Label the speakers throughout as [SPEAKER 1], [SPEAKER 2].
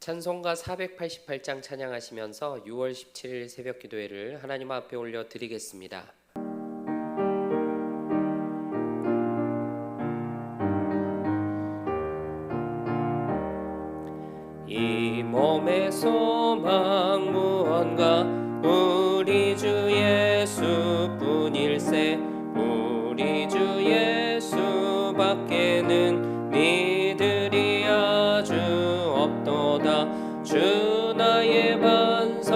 [SPEAKER 1] 찬송가 488장 찬양하시면서 6월 17일 새벽 기도회를 하나님 앞에 올려 드리겠습니다. 이 몸의 소망 무언가 우리 주 예수뿐일세. 우리 주 예수밖에는 믿으리 아주 없도다. 주 나의 반석이시니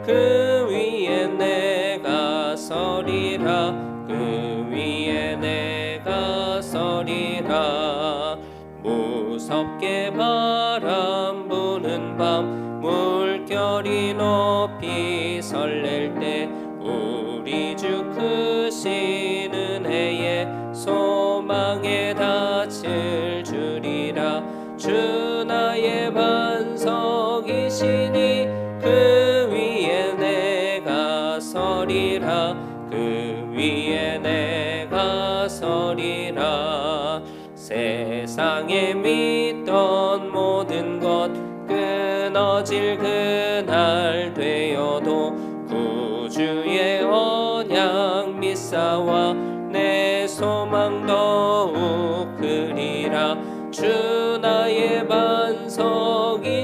[SPEAKER 1] 그 위에 내가 서리라. 그 위에 내가 서리라. 무섭게 바람 부는 밤 물결이 높이 설렐 때 우리 주 크신 은혜에 소망에 닿을 주리라. 주 나의 반석이시니 그 위에 내가 서리라. 그 위에 내가 서리라. 세상에 믿던 모든 것 끊어질 그날 되어도 구주의 언약 믿사와 내 소망 더욱 크리라. 주 나의 반석이시니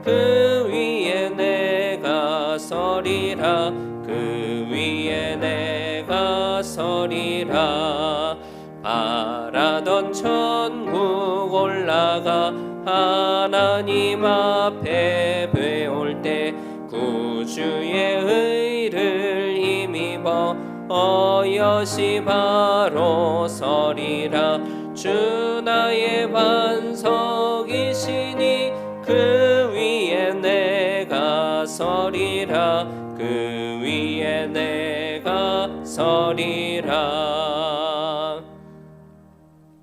[SPEAKER 1] 그 위에 내가 서리라. 그 위에 내가 서리라. 바라던 천국 올라가 하나님 앞에 배울 때 구주의 의를 힘입어 어여시 바로 서리라. 주 나의 반석이시니 그 위에 내가 서리라. 그 위에 내가 서리라.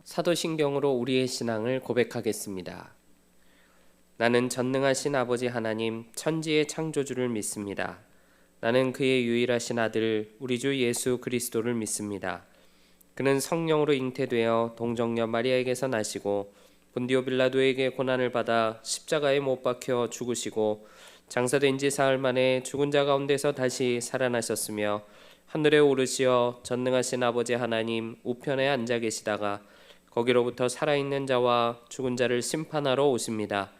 [SPEAKER 1] 사도신경으로 우리의 신앙을 고백하겠습니다. 나는 전능하신 아버지 하나님 천지의 창조주를 믿습니다. 나는 그의 유일하신 아들 우리 주 예수 그리스도를 믿습니다. 그는 성령으로 잉태되어 동정녀 마리아에게서 나시고 본디오 빌라도에게 고난을 받아 십자가에 못 박혀 죽으시고 장사된 지 사흘 만에 죽은 자 가운데서 다시 살아나셨으며 하늘에 오르시어 전능하신 아버지 하나님 우편에 앉아 계시다가 거기로부터 살아있는 자와 죽은 자를 심판하러 오십니다.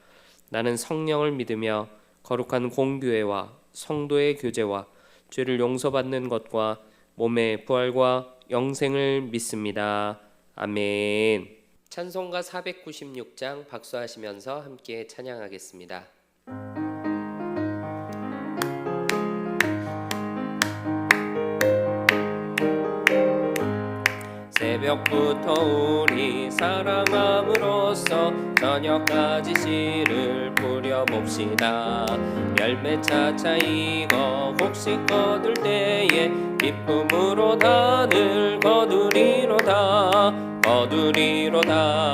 [SPEAKER 1] 나는 성령을 믿으며 거룩한 공교회와 성도의 교제와 죄를 용서받는 것과 몸의 부활과 영생을 믿습니다. 아멘. 찬송가 496장 박수하시면서 함께 찬양하겠습니다. 새벽부터 우리 사랑함으로써 저녁까지 씨를 뿌려봅시다. 열매 차차 익어 곡식 거둘 때에 기쁨으로 단을 거두리로다. 거두리로다.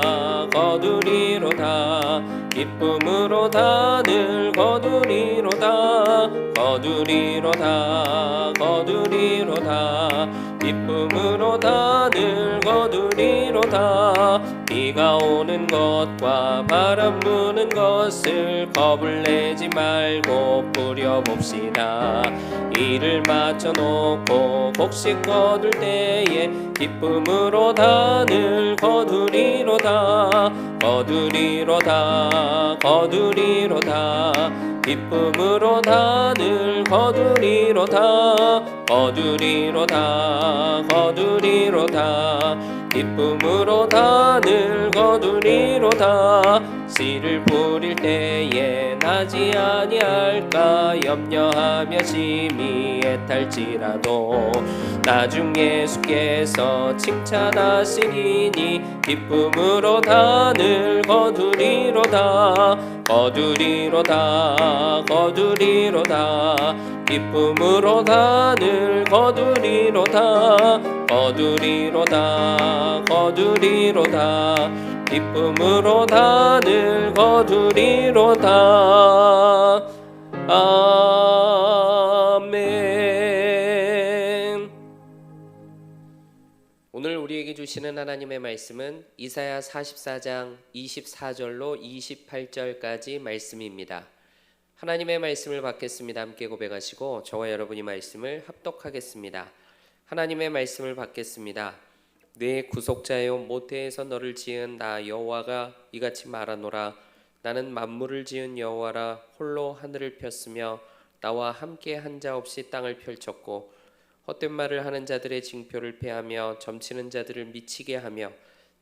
[SPEAKER 1] 거두리로다. 기쁨으로 단을 거두리로다. 거두리로다. 거두리로다. 기쁨으로 단을 거두리로다. 비가 오는 것과 바람 부는 것을 겁을 내지 말고 뿌려봅시다. 이를 맞춰놓고 곡식 거둘 때에 기쁨으로 단을 거두리로다. 거두리로다. 거두리로다. 기쁨으로 단을 거두리로다. 거두리로다. 거두리로다. 기쁨으로 단을 거두리로다. 씨를 뿌릴 때에 나지 아니할까 염려하며 심히 애탈지라도 나중 예수께서 칭찬하시리니 기쁨으로 단을 거두리로다. 거두리로다. 거두리로다. 기쁨으로 단을 거두리로다. 거두리로다. 거두리로다. 기쁨으로 단을 거두리로다. 아멘. 오늘 우리에게 주시는 하나님의 말씀은 이사야 44장 24절로 28절까지 말씀입니다. 하나님의 말씀을 받겠습니다. 함께 고백하시고 저와 여러분이 말씀을 합독하겠습니다. 하나님의 말씀을 받겠습니다. 내 구속자여, 모태에서 너를 지은 나 여호와가 이같이 말하노라. 나는 만물을 지은 여호와라. 홀로 하늘을 폈으며 나와 함께 한 자 없이 땅을 펼쳤고 헛된 말을 하는 자들의 징표를 패하며 점치는 자들을 미치게 하며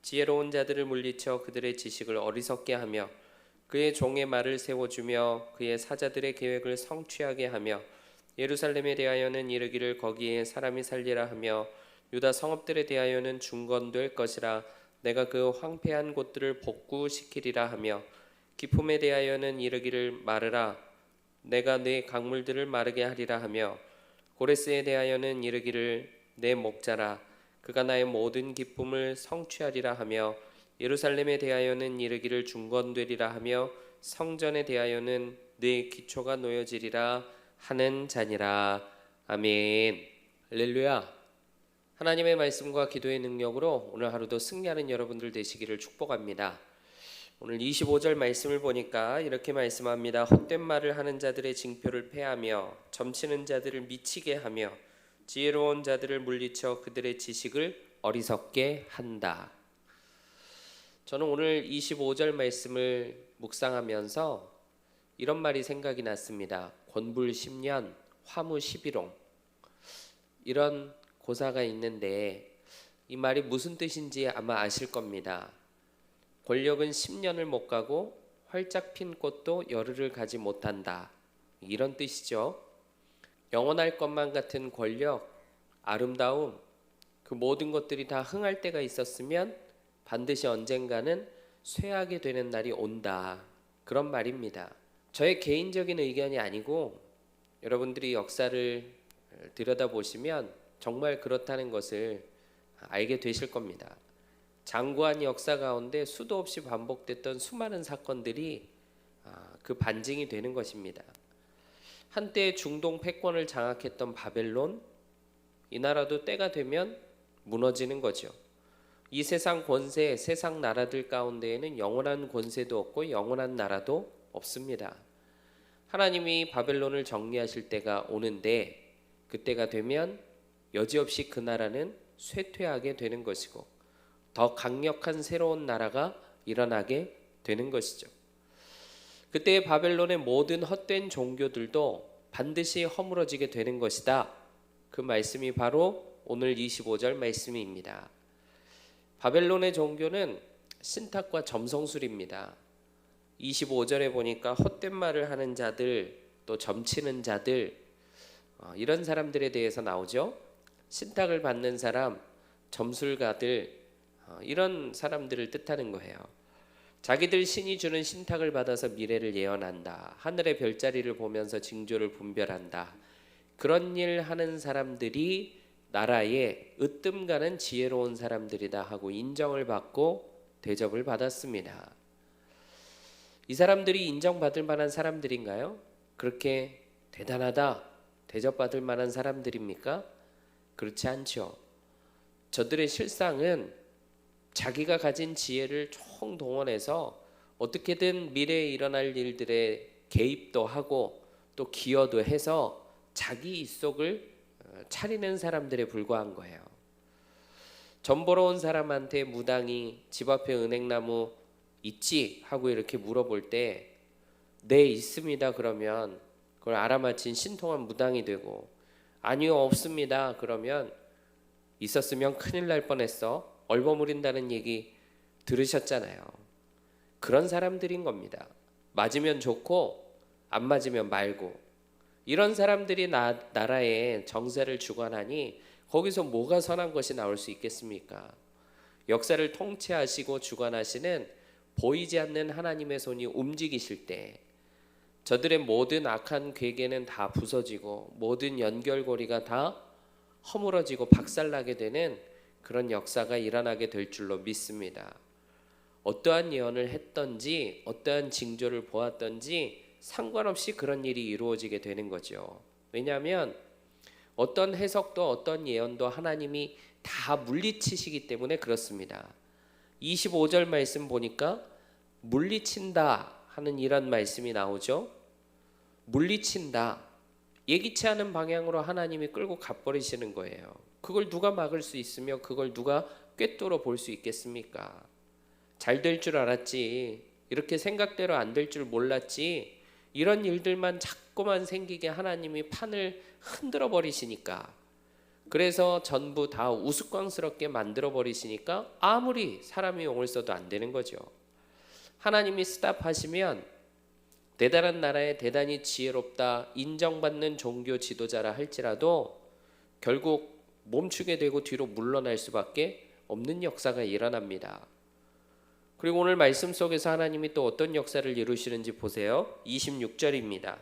[SPEAKER 1] 지혜로운 자들을 물리쳐 그들의 지식을 어리석게 하며 그의 종의 말을 세워주며 그의 사자들의 계획을 성취하게 하며 예루살렘에 대하여는 이르기를 거기에 사람이 살리라 하며 유다 성읍들에 대하여는 중건될 것이라. 내가 그 황폐한 곳들을 복구시키리라 하며 기품에 대하여는 이르기를 마르라. 내가 네 강물들을 마르게 하리라 하며 고레스에 대하여는 이르기를 내 목자라. 그가 나의 모든 기쁨을 성취하리라 하며 예루살렘에 대하여는 이르기를 중건되리라 하며 성전에 대하여는 네 기초가 놓여지리라 하는 자니라. 아멘. 할렐루야. 하나님의 말씀과 기도의 능력으로 오늘 하루도 승리하는 여러분들 되시기를 축복합니다. 오늘 25절 말씀을 보니까 이렇게 말씀합니다. 헛된 말을 하는 자들의 징표를 패하며 점치는 자들을 미치게 하며 지혜로운 자들을 물리쳐 그들의 지식을 어리석게 한다. 저는 오늘 25절 말씀을 묵상하면서 이런 말이 생각이 났습니다. 권불 10년 화무 11홍, 이런 고사가 있는데 이 말이 무슨 뜻인지 아마 아실 겁니다. 권력은 10년을 못 가고 활짝 핀 꽃도 열흘을 가지 못한다, 이런 뜻이죠. 영원할 것만 같은 권력, 아름다움, 그 모든 것들이 다 흥할 때가 있었으면 반드시 언젠가는 쇠하게 되는 날이 온다, 그런 말입니다. 저의 개인적인 의견이 아니고 여러분들이 역사를 들여다보시면 정말 그렇다는 것을 알게 되실 겁니다. 장구한 역사 가운데 수도 없이 반복됐던 수많은 사건들이 그 반증이 되는 것입니다. 한때 중동 패권을 장악했던 바벨론, 이 나라도 때가 되면 무너지는 거죠. 이 세상 권세, 세상 나라들 가운데에는 영원한 권세도 없고 영원한 나라도 없습니다. 하나님이 바벨론을 정리하실 때가 오는데 그때가 되면 여지없이 그 나라는 쇠퇴하게 되는 것이고 더 강력한 새로운 나라가 일어나게 되는 것이죠. 그때 바벨론의 모든 헛된 종교들도 반드시 허물어지게 되는 것이다. 그 말씀이 바로 오늘 25절 말씀입니다. 바벨론의 종교는 신탁과 점성술입니다. 25절에 보니까 헛된 말을 하는 자들, 또 점치는 자들, 이런 사람들에 대해서 나오죠. 신탁을 받는 사람, 점술가들, 이런 사람들을 뜻하는 거예요. 자기들 신이 주는 신탁을 받아서 미래를 예언한다. 하늘의 별자리를 보면서 징조를 분별한다. 그런 일 하는 사람들이 나라에 으뜸가는 지혜로운 사람들이다 하고 인정을 받고 대접을 받았습니다. 이 사람들이 인정받을 만한 사람들인가요? 그렇게 대단하다, 대접받을 만한 사람들입니까? 그렇지 않죠. 저들의 실상은 자기가 가진 지혜를 총동원해서 어떻게든 미래에 일어날 일들에 개입도 하고 또 기여도 해서 자기 입속을 차리는 사람들에 불과한 거예요. 전 보러 온 사람한테 무당이 집 앞에 은행나무 있지? 하고 이렇게 물어볼 때 네, 있습니다. 그러면 그걸 알아맞힌 신통한 무당이 되고, 아니요, 없습니다. 그러면 있었으면 큰일 날 뻔했어, 얼버무린다는 얘기 들으셨잖아요. 그런 사람들인 겁니다. 맞으면 좋고 안 맞으면 말고. 이런 사람들이 나라에 정세를 주관하니 거기서 뭐가 선한 것이 나올 수 있겠습니까? 역사를 통치하시고 주관하시는 보이지 않는 하나님의 손이 움직이실 때 저들의 모든 악한 괴계는 다 부서지고 모든 연결고리가 다 허물어지고 박살나게 되는 그런 역사가 일어나게 될 줄로 믿습니다. 어떠한 예언을 했던지 어떠한 징조를 보았던지 상관없이 그런 일이 이루어지게 되는 거죠. 왜냐하면 어떤 해석도 어떤 예언도 하나님이 다 물리치시기 때문에 그렇습니다. 25절 말씀 보니까 물리친다 하는 이런 말씀이 나오죠. 물리친다. 예기치 않은 방향으로 하나님이 끌고 가버리시는 거예요. 그걸 누가 막을 수 있으며 그걸 누가 꿰뚫어 볼 수 있겠습니까? 잘 될 줄 알았지, 이렇게 생각대로 안 될 줄 몰랐지, 이런 일들만 자꾸만 생기게 하나님이 판을 흔들어 버리시니까, 그래서 전부 다 우스꽝스럽게 만들어 버리시니까 아무리 사람이 용을 써도 안 되는 거죠. 하나님이 스탑하시면 대단한 나라에 대단히 지혜롭다 인정받는 종교 지도자라 할지라도 결국 멈추게 되고 뒤로 물러날 수밖에 없는 역사가 일어납니다. 그리고 오늘 말씀 속에서 하나님이 또 어떤 역사를 이루시는지 보세요. 26절입니다.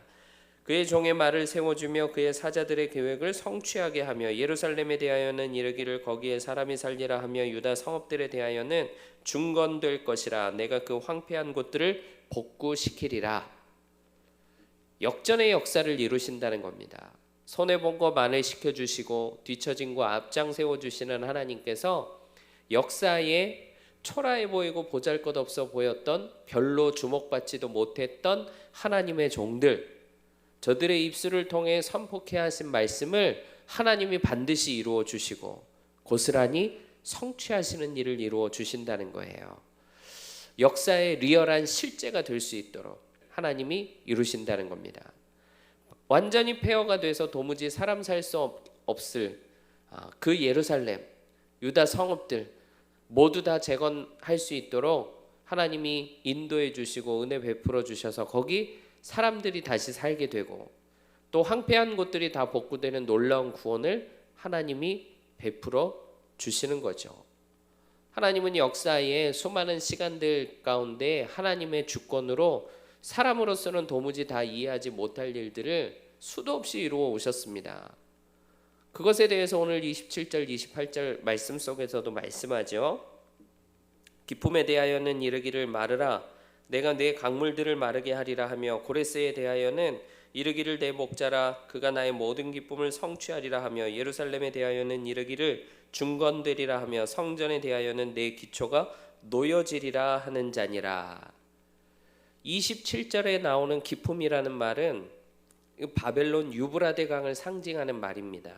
[SPEAKER 1] 그의 종의 말을 세워주며 그의 사자들의 계획을 성취하게 하며 예루살렘에 대하여는 이르기를 거기에 사람이 살리라 하며 유다 성읍들에 대하여는 중건될 것이라. 내가 그 황폐한 곳들을 복구시키리라. 역전의 역사를 이루신다는 겁니다. 손해본 거 만회시켜주시고 뒤처진 거 앞장 세워주시는 하나님께서 역사에 초라해 보이고 보잘것없어 보였던, 별로 주목받지도 못했던 하나님의 종들, 저들의 입술을 통해 선포케 하신 말씀을 하나님이 반드시 이루어 주시고 고스란히 성취하시는 일을 이루어 주신다는 거예요. 역사의 리얼한 실제가 될 수 있도록 하나님이 이루신다는 겁니다. 완전히 폐허가 돼서 도무지 사람 살 수 없을 그 예루살렘, 유다 성읍들 모두 다 재건할 수 있도록 하나님이 인도해 주시고 은혜 베풀어 주셔서 거기 사람들이 다시 살게 되고 또 황폐한 곳들이 다 복구되는 놀라운 구원을 하나님이 베풀어 주시는 거죠. 하나님은 역사의 수많은 시간들 가운데 하나님의 주권으로 사람으로서는 도무지 다 이해하지 못할 일들을 수도 없이 이루어 오셨습니다. 그것에 대해서 오늘 27절 28절 말씀 속에서도 말씀하죠. 기품에 대하여는 이르기를 마르라. 내가 내 강물들을 마르게 하리라 하며 고레스에 대하여는 이르기를 내 목자라. 그가 나의 모든 기쁨을 성취하리라 하며 예루살렘에 대하여는 이르기를 중건되리라 하며 성전에 대하여는 내 기초가 놓여지리라 하는 자니라. 27절에 나오는 기품이라는 말은 바벨론 유브라데 강을 상징하는 말입니다.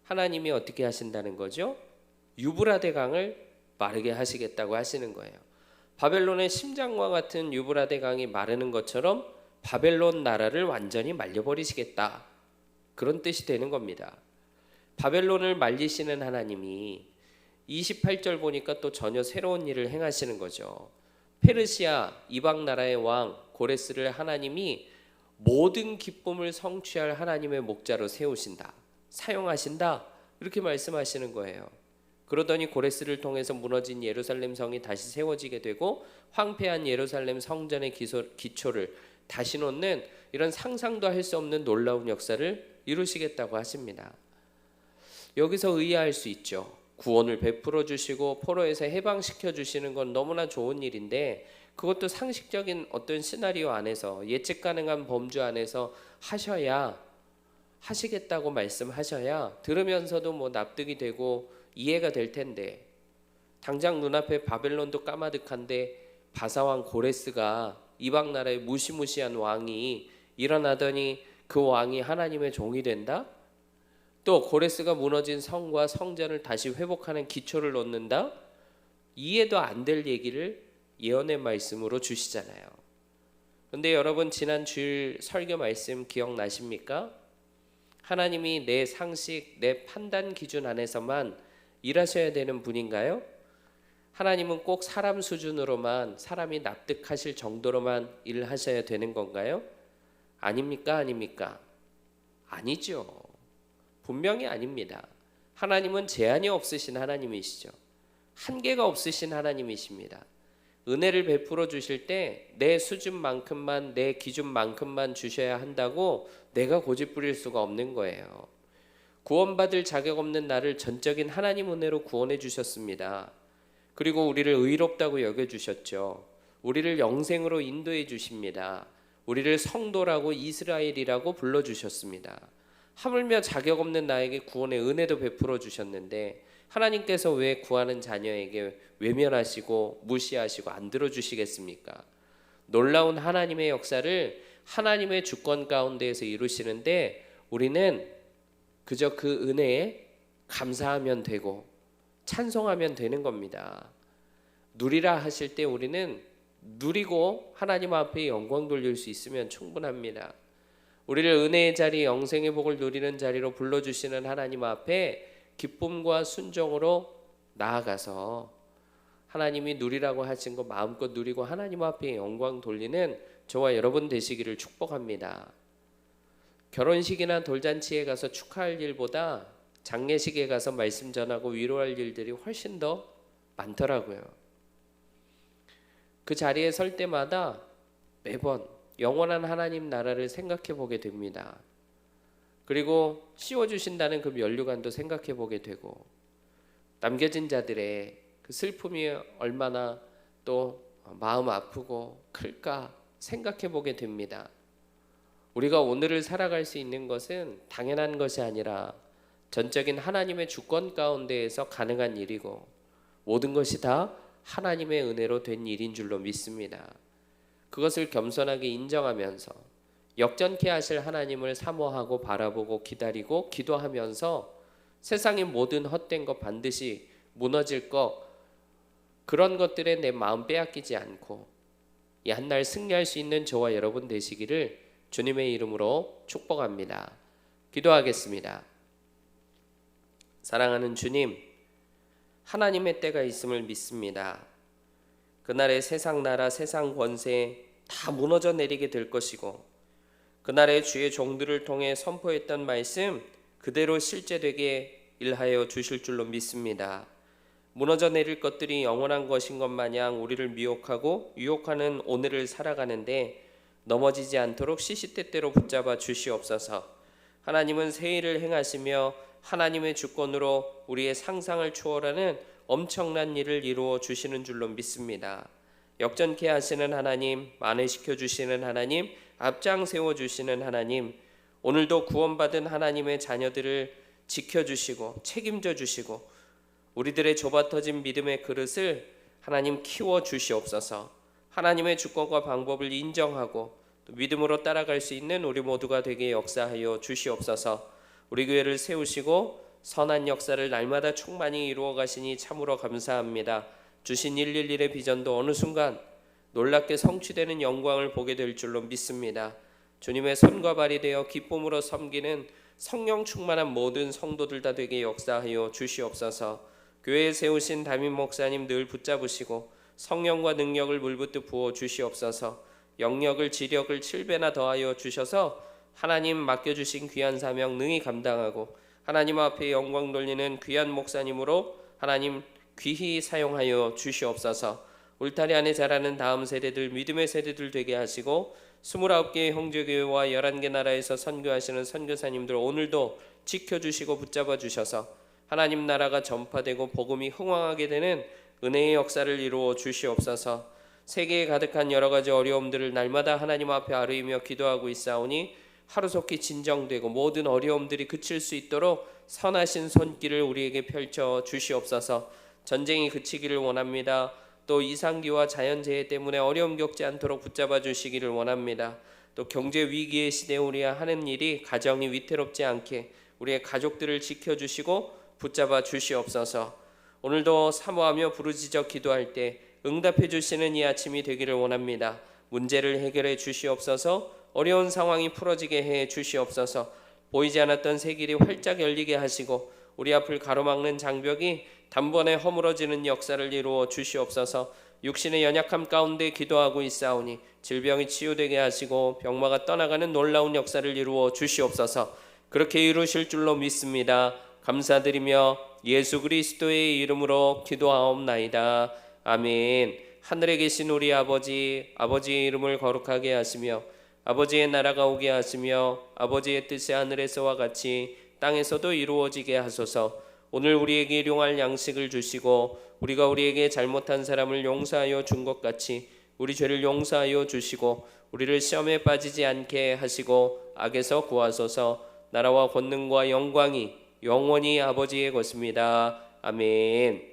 [SPEAKER 1] 하나님이 어떻게 하신다는 거죠? 유브라데 강을 마르게 하시겠다고 하시는 거예요. 바벨론의 심장과 같은 유브라데 강이 마르는 것처럼 바벨론 나라를 완전히 말려버리시겠다, 그런 뜻이 되는 겁니다. 바벨론을 말리시는 하나님이 28절 보니까 또 전혀 새로운 일을 행하시는 거죠. 페르시아 이방 나라의 왕 고레스를 하나님이 모든 기쁨을 성취할 하나님의 목자로 세우신다, 사용하신다, 이렇게 말씀하시는 거예요. 그러더니 고레스를 통해서 무너진 예루살렘 성이 다시 세워지게 되고 황폐한 예루살렘 성전의 기초를 다시 놓는 이런 상상도 할 수 없는 놀라운 역사를 이루시겠다고 하십니다. 여기서 의아할 수 있죠. 구원을 베풀어 주시고 포로에서 해방시켜 주시는 건 너무나 좋은 일인데 그것도 상식적인 어떤 시나리오 안에서 예측 가능한 범주 안에서 하시겠다고 말씀하셔야 들으면서도 뭐 납득이 되고 이해가 될 텐데, 당장 눈앞에 바벨론도 까마득한데 바사왕 고레스가 이방 나라의 무시무시한 왕이 일어나더니 그 왕이 하나님의 종이 된다? 또 고레스가 무너진 성과 성전을 다시 회복하는 기초를 놓는다? 이해도 안 될 얘기를 예언의 말씀으로 주시잖아요. 그런데 여러분, 지난 주일 설교 말씀 기억나십니까? 하나님이 내 상식, 내 판단 기준 안에서만 일하셔야 되는 분인가요? 하나님은 꼭 사람 수준으로만, 사람이 납득하실 정도로만 일하셔야 되는 건가요? 아닙니까? 아닙니까? 아니죠. 분명히 아닙니다. 하나님은 제한이 없으신 하나님이시죠. 한계가 없으신 하나님이십니다. 은혜를 베풀어 주실 때 내 수준만큼만, 내 기준만큼만 주셔야 한다고 내가 고집부릴 수가 없는 거예요. 구원받을 자격 없는 나를 전적인 하나님 은혜로 구원해 주셨습니다. 그리고 우리를 의롭다고 여겨주셨죠. 우리를 영생으로 인도해 주십니다. 우리를 성도라고, 이스라엘이라고 불러주셨습니다. 하물며 자격 없는 나에게 구원의 은혜도 베풀어 주셨는데 하나님께서 왜 구하는 자녀에게 외면하시고 무시하시고 안 들어주시겠습니까? 놀라운 하나님의 역사를 하나님의 주권 가운데에서 이루시는데 우리는 그저 그 은혜에 감사하면 되고 찬송하면 되는 겁니다. 누리라 하실 때 우리는 누리고 하나님 앞에 영광 돌릴 수 있으면 충분합니다. 우리를 은혜의 자리, 영생의 복을 누리는 자리로 불러주시는 하나님 앞에 기쁨과 순종으로 나아가서 하나님이 누리라고 하신 거 마음껏 누리고 하나님 앞에 영광 돌리는 저와 여러분 되시기를 축복합니다. 결혼식이나 돌잔치에 가서 축하할 일보다 장례식에 가서 말씀 전하고 위로할 일들이 훨씬 더 많더라고요. 그 자리에 설 때마다 매번 영원한 하나님 나라를 생각해 보게 됩니다. 그리고 씌워주신다는 그 면류관도 생각해 보게 되고 남겨진 자들의 그 슬픔이 얼마나 또 마음 아프고 클까 생각해 보게 됩니다. 우리가 오늘을 살아갈 수 있는 것은 당연한 것이 아니라 전적인 하나님의 주권 가운데에서 가능한 일이고 모든 것이 다 하나님의 은혜로 된 일인 줄로 믿습니다. 그것을 겸손하게 인정하면서 역전케 하실 하나님을 사모하고 바라보고 기다리고 기도하면서 세상의 모든 헛된 것 반드시 무너질 것 그런 것들에 내 마음 빼앗기지 않고 이 한날 승리할 수 있는 저와 여러분 되시기를 주님의 이름으로 축복합니다. 기도하겠습니다. 사랑하는 주님, 하나님의 때가 있음을 믿습니다. 그날의 세상 나라, 세상 권세 다 무너져 내리게 될 것이고 그날의 주의 종들을 통해 선포했던 말씀 그대로 실제되게 일하여 주실 줄로 믿습니다. 무너져 내릴 것들이 영원한 것인 것 마냥 우리를 미혹하고 유혹하는 오늘을 살아가는데 넘어지지 않도록 시시때때로 붙잡아 주시옵소서. 하나님은 새 일을 행하시며 하나님의 주권으로 우리의 상상을 초월하는 엄청난 일을 이루어 주시는 줄로 믿습니다. 역전케 하시는 하나님, 만회시켜 주시는 하나님, 앞장 세워 주시는 하나님, 오늘도 구원받은 하나님의 자녀들을 지켜주시고 책임져 주시고 우리들의 좁아터진 믿음의 그릇을 하나님 키워 주시옵소서. 하나님의 주권과 방법을 인정하고 또 믿음으로 따라갈 수 있는 우리 모두가 되게 역사하여 주시옵소서. 우리 교회를 세우시고 선한 역사를 날마다 충만히 이루어 가시니 참으로 감사합니다. 주신 111의 비전도 어느 순간 놀랍게 성취되는 영광을 보게 될 줄로 믿습니다. 주님의 손과 발이 되어 기쁨으로 섬기는 성령 충만한 모든 성도들 다 되게 역사하여 주시옵소서. 교회에 세우신 담임 목사님 늘 붙잡으시고 성령과 능력을 물붓듯 부어 주시옵소서. 영력을 지력을 7배나 더하여 주셔서 하나님 맡겨주신 귀한 사명 능히 감당하고 하나님 앞에 영광 돌리는 귀한 목사님으로 하나님 귀히 사용하여 주시옵소서. 울타리 안에 자라는 다음 세대들 믿음의 세대들 되게 하시고 29개의 형제교회와 11개 나라에서 선교하시는 선교사님들 오늘도 지켜주시고 붙잡아 주셔서 하나님 나라가 전파되고 복음이 흥왕하게 되는 은혜의 역사를 이루어 주시옵소서. 세계에 가득한 여러 가지 어려움들을 날마다 하나님 앞에 아뢰이며 기도하고 있사오니 하루속히 진정되고 모든 어려움들이 그칠 수 있도록 선하신 손길을 우리에게 펼쳐 주시옵소서. 전쟁이 그치기를 원합니다. 또 이상기와 자연재해 때문에 어려움 겪지 않도록 붙잡아 주시기를 원합니다. 또 경제 위기의 시대에 우리가 하는 일이 가정이 위태롭지 않게 우리의 가족들을 지켜주시고 붙잡아 주시옵소서. 오늘도 사모하며 부르짖어 기도할 때 응답해 주시는 이 아침이 되기를 원합니다. 문제를 해결해 주시옵소서. 어려운 상황이 풀어지게 해 주시옵소서. 보이지 않았던 새 길이 활짝 열리게 하시고 우리 앞을 가로막는 장벽이 단번에 허물어지는 역사를 이루어 주시옵소서. 육신의 연약함 가운데 기도하고 있사오니 질병이 치유되게 하시고 병마가 떠나가는 놀라운 역사를 이루어 주시옵소서. 그렇게 이루실 줄로 믿습니다. 감사드리며 예수 그리스도의 이름으로 기도하옵나이다. 아멘. 하늘에 계신 우리 아버지, 아버지의 이름을 거룩하게 하시며 아버지의 나라가 오게 하시며 아버지의 뜻이 하늘에서와 같이 땅에서도 이루어지게 하소서. 오늘 우리에게 일용할 양식을 주시고 우리가 우리에게 잘못한 사람을 용서하여 준 것 같이 우리 죄를 용서하여 주시고 우리를 시험에 빠지지 않게 하시고 악에서 구하소서. 나라와 권능과 영광이 영원히 아버지의 것입니다. 아멘.